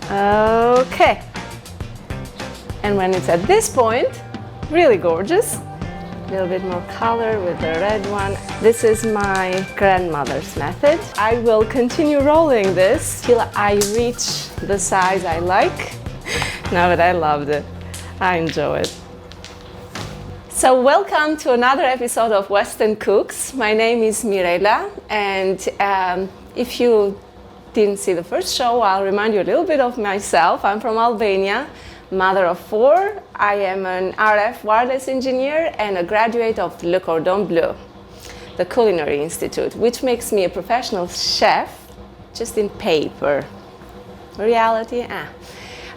Okay. And when it's at this point, really gorgeous. A little bit more color with the red one. This is my grandmother's method. I will continue rolling this till I reach the size I like. Now that I loved it, I enjoy it. So welcome to another episode of Weston Cooks. My name is Mirela, and if you didn't see the first show, I'll remind you a little bit of myself. I'm from Albania, mother of 4. I am an RF wireless engineer and a graduate of Le Cordon Bleu, the Culinary Institute, which makes me a professional chef, just in paper. Reality,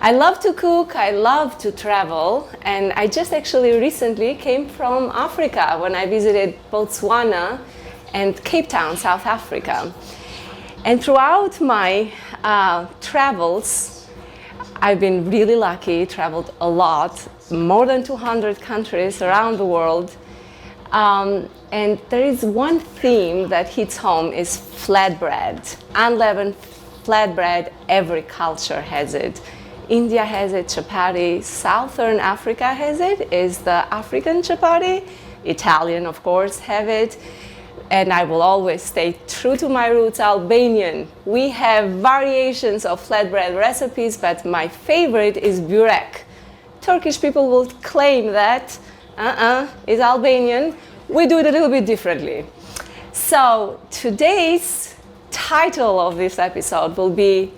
I love to cook, I love to travel, and I just actually recently came from Africa when I visited Botswana and Cape Town, South Africa. And throughout my travels, I've been really lucky, traveled a lot, more than 200 countries around the world. And there is one theme that hits home is flatbread, unleavened flatbread. Every culture has it. India has it, chapati. Southern Africa has it, is the African chapati. Italian, of course, have it. And I will always stay true to my roots, Albanian. We have variations of flatbread recipes, but my favorite is burek. Turkish people will claim that is Albanian. We do it a little bit differently. So today's title of this episode will be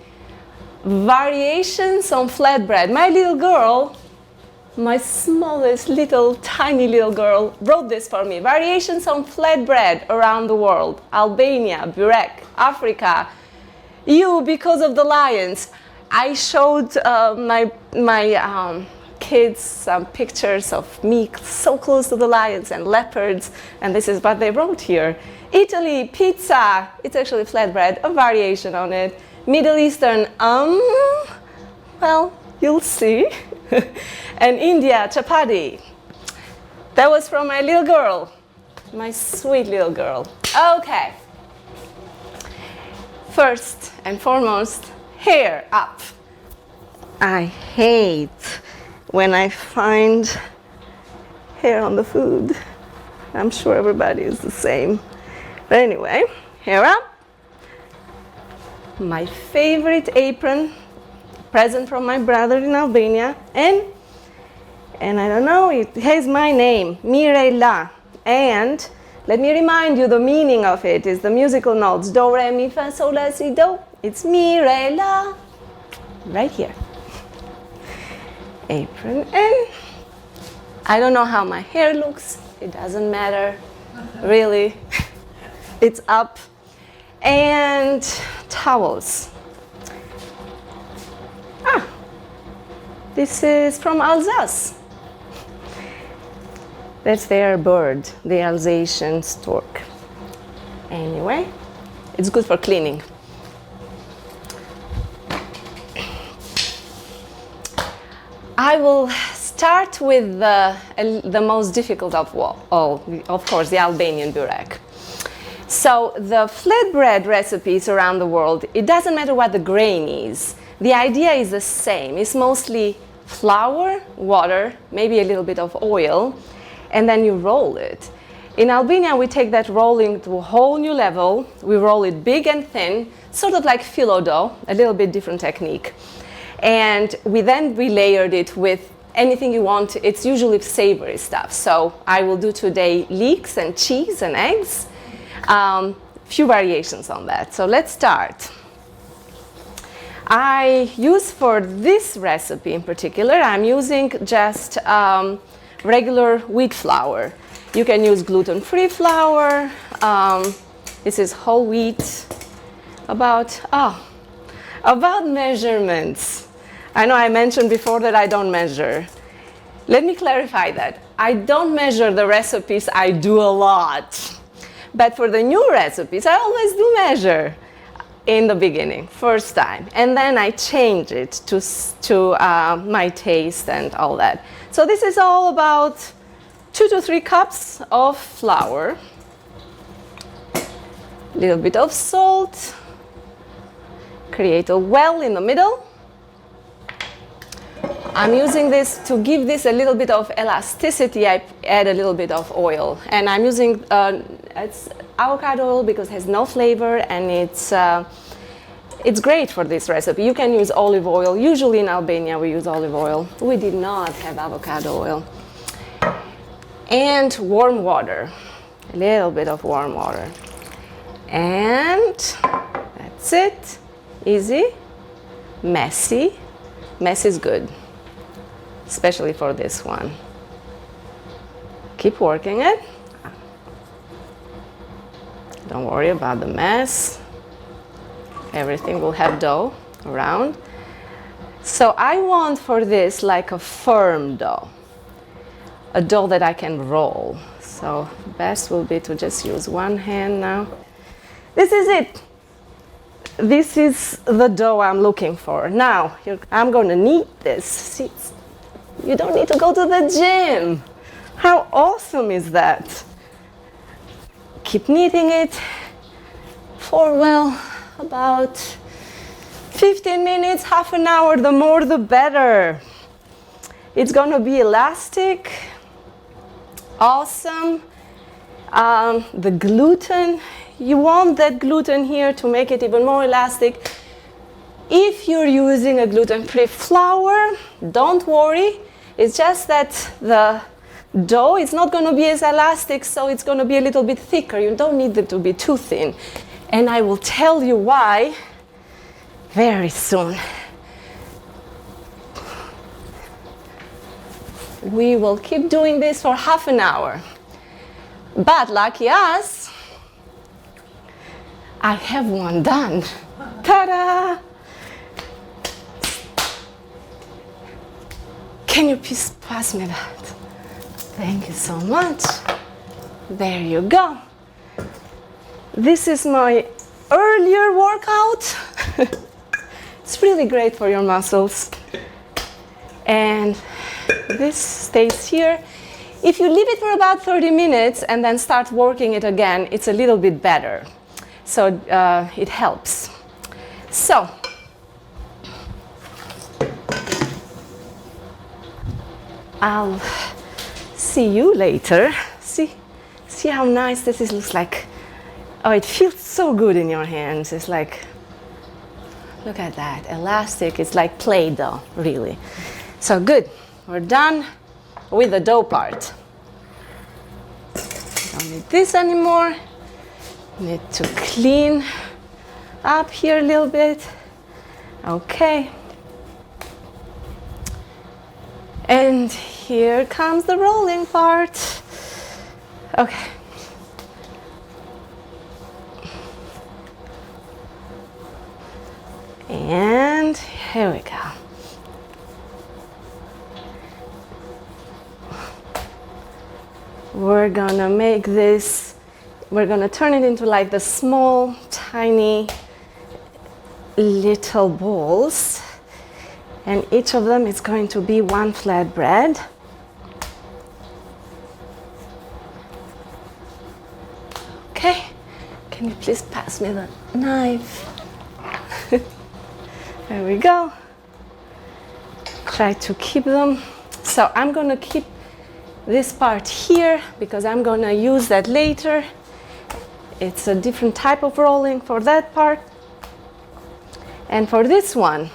Variations on Flatbread. My little girl, my smallest little tiny little girl, wrote this for me. Variations on flatbread around the world. Albania, burek, Africa. You, because of the lions. I showed my kids some pictures of me so close to the lions and leopards, and this is what they wrote here. Italy, pizza. It's actually flatbread, a variation on it. Middle Eastern, well, you'll see. And India, chapati. That was from my little girl, my sweet little girl. Okay. First and foremost, hair up. I hate when I find hair on the food. I'm sure everybody is the same. But anyway, hair up. My favorite apron, present from my brother in Albania, and I don't know, it has my name, Mirela. And let me remind you, the meaning of it is the musical notes, do, re, mi, fa, sol, la, si, do. It's Mirela, right here. Apron, and I don't know how my hair looks, it doesn't matter, really. It's up. And towels. This is from Alsace. That's their bird, the Alsatian stork. Anyway, it's good for cleaning. I will start with the most difficult of all, of course, the Albanian burek. So the flatbread recipes around the world, it doesn't matter what the grain is. The idea is the same. It's mostly flour, water, maybe a little bit of oil, and then you roll it. In Albania, we take that rolling to a whole new level. We roll it big and thin, sort of like phyllo dough, a little bit different technique. And we layered it with anything you want. It's usually savory stuff. So I will do today leeks and cheese and eggs. Few variations on that. So let's start. I use for this recipe in particular, I'm using just regular wheat flour. You can use gluten-free flour. This is whole wheat. About measurements. I know I mentioned before that I don't measure. Let me clarify that. I don't measure the recipes, I do a lot. But for the new recipes, I always do measure in the beginning, first time. And then I change it to my taste and all that. So this is all about 2 to 3 cups of flour, little bit of salt, create a well in the middle, I'm using this to give this a little bit of elasticity. I add a little bit of oil, and I'm using it's avocado oil because it has no flavor, and it's great for this recipe. You can use olive oil. Usually in Albania we use olive oil. We did not have avocado oil. And warm water, a little bit of warm water. And that's it. Easy, messy. Messy is good, especially for this one. Keep working it. Don't worry about the mess. Everything will have dough around. So I want for this like a firm dough, a dough that I can roll. So best will be to just use one hand now. This is it. This is the dough I'm looking for. Now, I'm gonna knead this. See, you don't need to go to the gym. How awesome is that? Keep kneading it for, well, about 15 minutes, half an hour. The more the better. It's gonna be elastic. Awesome. The gluten, you want that gluten here to make it even more elastic. If you're using a gluten-free flour, don't worry. It's just that the dough is not going to be as elastic, so it's going to be a little bit thicker. You don't need it to be too thin. And I will tell you why very soon. We will keep doing this for half an hour. But lucky us, I have one done. Ta-da! Can you please pass me that? Thank you so much. There you go. This is my earlier workout. It's really great for your muscles. And this stays here. If you leave it for about 30 minutes and then start working it again, it's a little bit better. So it helps. So, I'll see you later. See how nice this is, looks like. Oh, it feels so good in your hands. It's like, look at that, elastic. It's like Play-Doh, really. So good, we're done with the dough part. Don't need this anymore. Need to clean up here a little bit. Okay. And here comes the rolling part. Okay. And here we go. We're gonna make this, we're gonna turn it into like the small, tiny, little balls. And each of them is going to be one flatbread. Okay, can you please pass me the knife? There we go. Try to keep them. So I'm gonna keep this part here because I'm gonna use that later. It's a different type of rolling for that part. And for this one,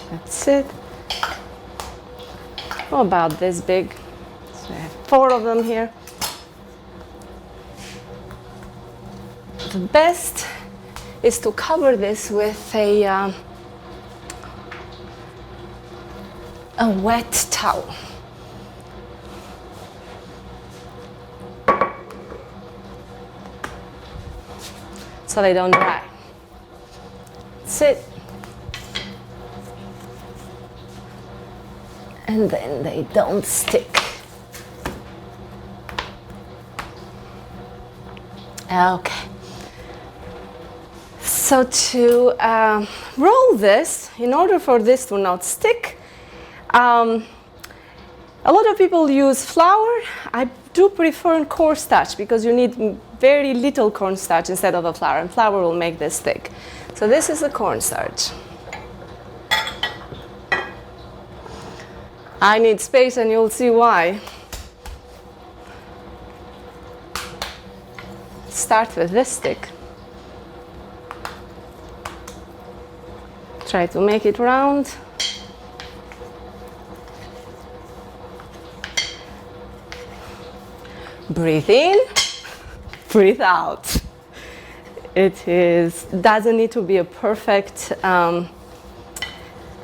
that's it. Oh, about this big. So I have 4 of them here. The best is to cover this with a wet towel. So they don't dry. That's it. And then they don't stick. Okay. So to roll this, in order for this to not stick, a lot of people use flour. I do prefer cornstarch because you need very little cornstarch instead of a flour, and flour will make this thick. So this is the cornstarch. I need space and you'll see why. Start with this stick. Try to make it round. Breathe in, breathe out. Doesn't need to be a perfect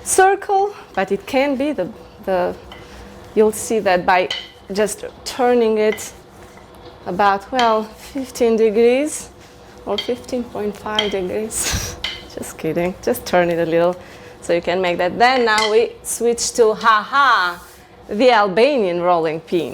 circle, but it can be. You'll see that by just turning it about, well, 15 degrees or 15.5 degrees. Just kidding, just turn it a little so you can make that. Then now we switch to the Albanian rolling pin.